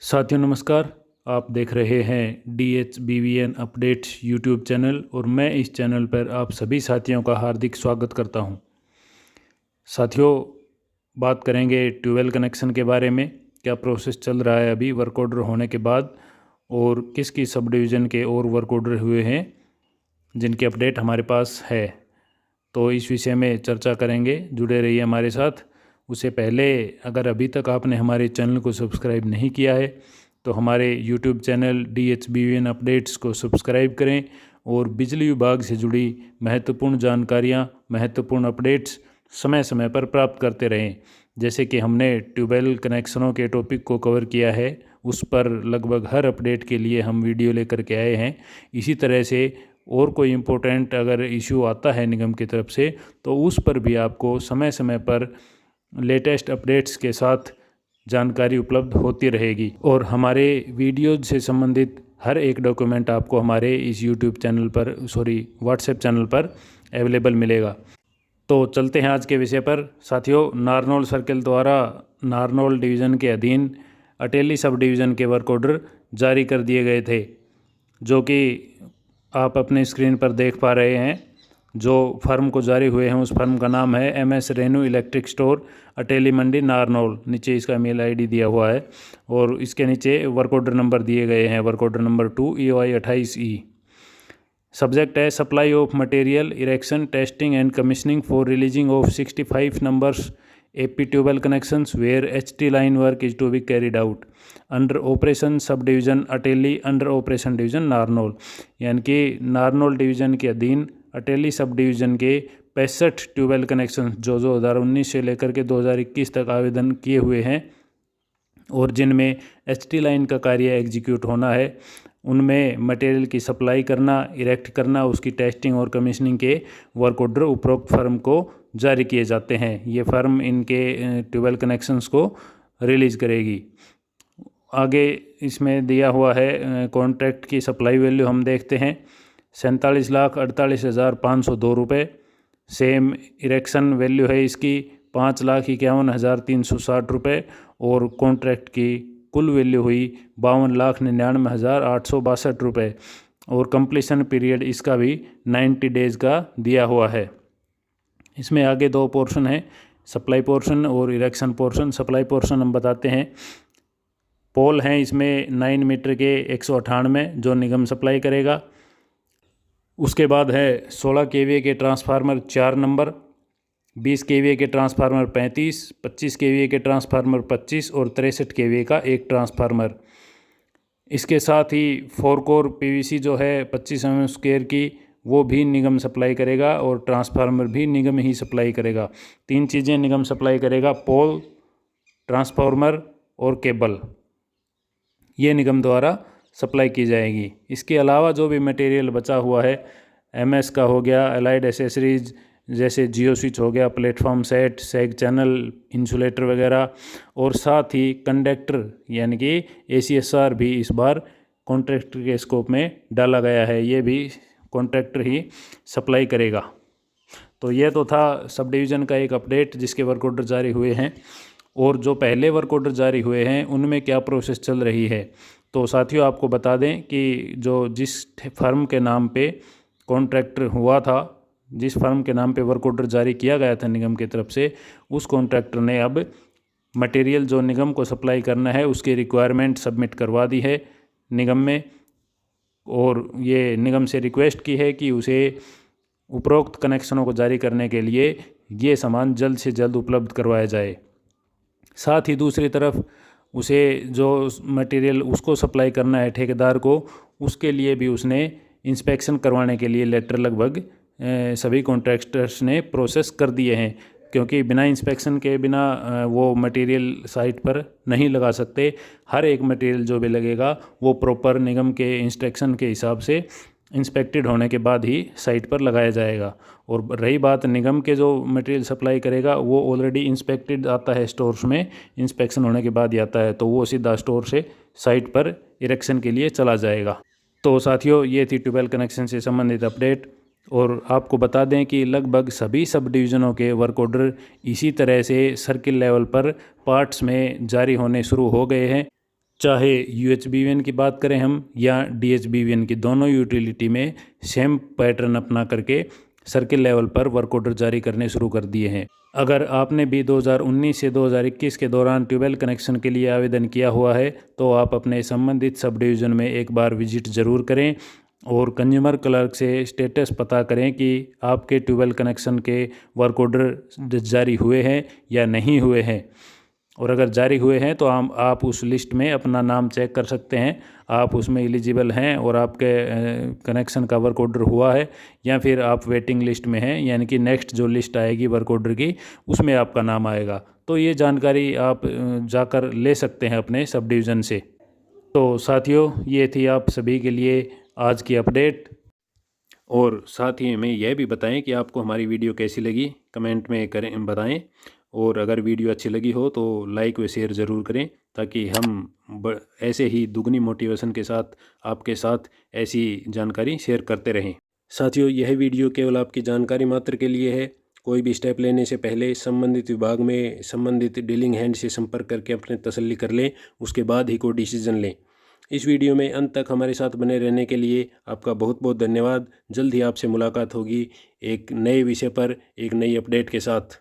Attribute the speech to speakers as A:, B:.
A: साथियों नमस्कार। आप देख रहे हैं DHBVN अपडेट्स यूट्यूब चैनल और मैं इस चैनल पर आप सभी साथियों का हार्दिक स्वागत करता हूं। साथियों बात करेंगे ट्यूबवेल कनेक्शन के बारे में। क्या प्रोसेस चल रहा है अभी वर्क ऑर्डर होने के बाद और किस सब डिवीज़न के और वर्क ऑर्डर हुए हैं जिनकी अपडेट हमारे पास है, तो इस विषय में चर्चा करेंगे। जुड़े रहिए हमारे साथ। उससे पहले अगर अभी तक आपने हमारे चैनल को सब्सक्राइब नहीं किया है तो हमारे यूट्यूब चैनल DHBVN अपडेट्स को सब्सक्राइब करें और बिजली विभाग से जुड़ी महत्वपूर्ण जानकारियां, महत्वपूर्ण अपडेट्स समय समय पर प्राप्त करते रहें। जैसे कि हमने ट्यूबवेल कनेक्शनों के टॉपिक को कवर किया है, उस पर लगभग हर अपडेट के लिए हम वीडियो लेकर के आए हैं। इसी तरह से और कोई इम्पोर्टेंट अगर इशू आता है निगम की तरफ से तो उस पर भी आपको समय समय पर लेटेस्ट अपडेट्स के साथ जानकारी उपलब्ध होती रहेगी और हमारे वीडियो से संबंधित हर एक डॉक्यूमेंट आपको हमारे इस यूट्यूब चैनल पर व्हाट्सएप चैनल पर अवेलेबल मिलेगा। तो चलते हैं आज के विषय पर। साथियों, नारनौल सर्किल द्वारा नारनौल डिवीज़न के अधीन अटेली सब डिवीज़न के वर्क ऑर्डर जारी कर दिए गए थे, जो कि आप अपने स्क्रीन पर देख पा रहे हैं। जो फर्म को जारी हुए हैं उस फर्म का नाम है MS Renu electric store, Ateli Mandi, Narnaul. नीचे इसका मेल ID दिया हुआ है और इसके नीचे वर्क ऑर्डर नंबर दिए गए हैं। Work order number 2 EOI 28E। Subject है supply of material, erection, testing and commissioning for releasing of 65 numbers AP tubewell connections where HT line work is to be carried out under operation sub division Ateli, under operation division Narnaul. यानी कि Narnaul division के अधीन Ateli sub division के 65 tubewell connection जो 2019 से लेकर के 2021 तक आवेदन किए हुए हैं और जिनमें HT लाइन का कार्य एग्जीक्यूट होना है, उनमें मटेरियल की सप्लाई करना, इरेक्ट करना, उसकी टेस्टिंग और कमीशनिंग के वर्क ऑर्डर उपरोक्त फर्म को जारी किए जाते हैं। ये फर्म इनके ट्यूबवेल कनेक्शंस को रिलीज़ करेगी। आगे इसमें दिया हुआ है कॉन्ट्रैक्ट की सप्लाई वैल्यू हम देखते हैं 47,48,502 रुपये। सेम इरेक्शन वैल्यू है इसकी 5,51,360 रुपये और कॉन्ट्रैक्ट की कुल वैल्यू हुई 52,99,862 रुपये और कंप्लीशन पीरियड इसका भी 90 डेज़ का दिया हुआ है। इसमें आगे दो पोर्शन है, सप्लाई पोर्शन और इरेक्शन पोर्शन। सप्लाई पोर्शन हम बताते हैं। पोल हैं इसमें 9 मीटर के 198 जो निगम सप्लाई करेगा। उसके बाद है 16 kVA के ट्रांसफार्मर 4 नंबर, 20 kVA के ट्रांसफार्मर 35, 25 kVA के ट्रांसफार्मर 25 और 63 kVA का एक ट्रांसफार्मर। इसके साथ ही 4 कोर PVC जो है 25 mm स्क्वायर की, वो भी निगम सप्लाई करेगा और ट्रांसफार्मर भी निगम ही सप्लाई करेगा। 3 चीज़ें निगम सप्लाई करेगा, पोल, ट्रांसफार्मर और केबल, ये निगम द्वारा सप्लाई की जाएगी। इसके अलावा जो भी मटेरियल बचा हुआ है, MS का हो गया, अलाइड एसेसरीज जैसे जियो स्विच हो गया, प्लेटफॉर्म सेट, सैग चैनल, इंसुलेटर वगैरह, और साथ ही कंडक्टर यानी कि ACSR भी इस बार कॉन्ट्रैक्टर के स्कोप में डाला गया है। ये भी कॉन्ट्रैक्टर ही सप्लाई करेगा। तो ये तो था सब डिवीज़न का एक अपडेट जिसके वर्क ऑर्डर जारी हुए हैं और जो पहले वर्क ऑर्डर जारी हुए हैं उनमें क्या प्रोसेस चल रही है। तो साथियों आपको बता दें कि जिस फर्म के नाम पे कॉन्ट्रैक्टर हुआ था, जिस फर्म के नाम पे वर्क ऑर्डर जारी किया गया था निगम की तरफ से, उस कॉन्ट्रैक्टर ने अब मटेरियल जो निगम को सप्लाई करना है उसकी रिक्वायरमेंट सबमिट करवा दी है निगम में और ये निगम से रिक्वेस्ट की है कि उसे उपरोक्त कनेक्शनों को जारी करने के लिए ये सामान जल्द से जल्द उपलब्ध करवाया जाए। साथ ही दूसरी तरफ उसे जो मटेरियल उसको सप्लाई करना है ठेकेदार को, उसके लिए भी उसने इंस्पेक्शन करवाने के लिए लेटर लगभग सभी कॉन्ट्रैक्टर्स ने प्रोसेस कर दिए हैं, क्योंकि बिना इंस्पेक्शन के बिना वो मटेरियल साइट पर नहीं लगा सकते। हर एक मटेरियल जो भी लगेगा वो प्रॉपर निगम के इंस्ट्रक्शन के हिसाब से इंस्पेक्टेड होने के बाद ही साइट पर लगाया जाएगा। और रही बात निगम के जो मटेरियल सप्लाई करेगा, वो ऑलरेडी इंस्पेक्टेड आता है स्टोर्स में, इंस्पेक्शन होने के बाद ही आता है, तो वो सीधा स्टोर से साइट पर इरेक्शन के लिए चला जाएगा। तो साथियों ये थी ट्यूबवेल कनेक्शन से संबंधित अपडेट और आपको बता दें कि लगभग सभी सब डिवीज़नों के वर्क ऑर्डर इसी तरह से सर्किल लेवल पर पार्ट्स में जारी होने शुरू हो गए हैं। चाहे UHBVN की बात करें हम या DHBVN की, दोनों यूटिलिटी में सेम पैटर्न अपना करके सर्किल लेवल पर वर्क ऑर्डर जारी करने शुरू कर दिए हैं। अगर आपने भी 2019 से 2021 के दौरान ट्यूबवेल कनेक्शन के लिए आवेदन किया हुआ है तो आप अपने संबंधित सब डिवीज़न में एक बार विजिट ज़रूर करें और कंज्यूमर क्लर्क से स्टेटस पता करें कि आपके ट्यूबवेल कनेक्शन के वर्क ऑर्डर जारी हुए हैं या नहीं हुए हैं। और अगर जारी हुए हैं तो आप उस लिस्ट में अपना नाम चेक कर सकते हैं, आप उसमें एलिजिबल हैं और आपके कनेक्शन का वर्क ऑर्डर हुआ है, या फिर आप वेटिंग लिस्ट में हैं, यानी कि नेक्स्ट जो लिस्ट आएगी वर्क ऑर्डर की उसमें आपका नाम आएगा। तो ये जानकारी आप जाकर ले सकते हैं अपने सब डिवीज़न से। तो साथियों, ये थी आप सभी के लिए आज की अपडेट। और साथ ही हमें यह भी बताएं कि आपको हमारी वीडियो कैसी लगी, कमेंट में करें बताएं। और अगर वीडियो अच्छी लगी हो तो लाइक व शेयर ज़रूर करें, ताकि हम ऐसे ही दुगनी मोटिवेशन के साथ आपके साथ ऐसी जानकारी शेयर करते रहें। साथियों, यह वीडियो केवल आपकी जानकारी मात्र के लिए है। कोई भी स्टेप लेने से पहले संबंधित विभाग में संबंधित डीलिंग हैंड से संपर्क करके अपने तसल्ली कर लें, उसके बाद ही कोई डिसीजन लें। इस वीडियो में अंत तक हमारे साथ बने रहने के लिए आपका बहुत बहुत धन्यवाद। जल्द ही आपसे मुलाकात होगी एक नए विषय पर, एक नई अपडेट के साथ।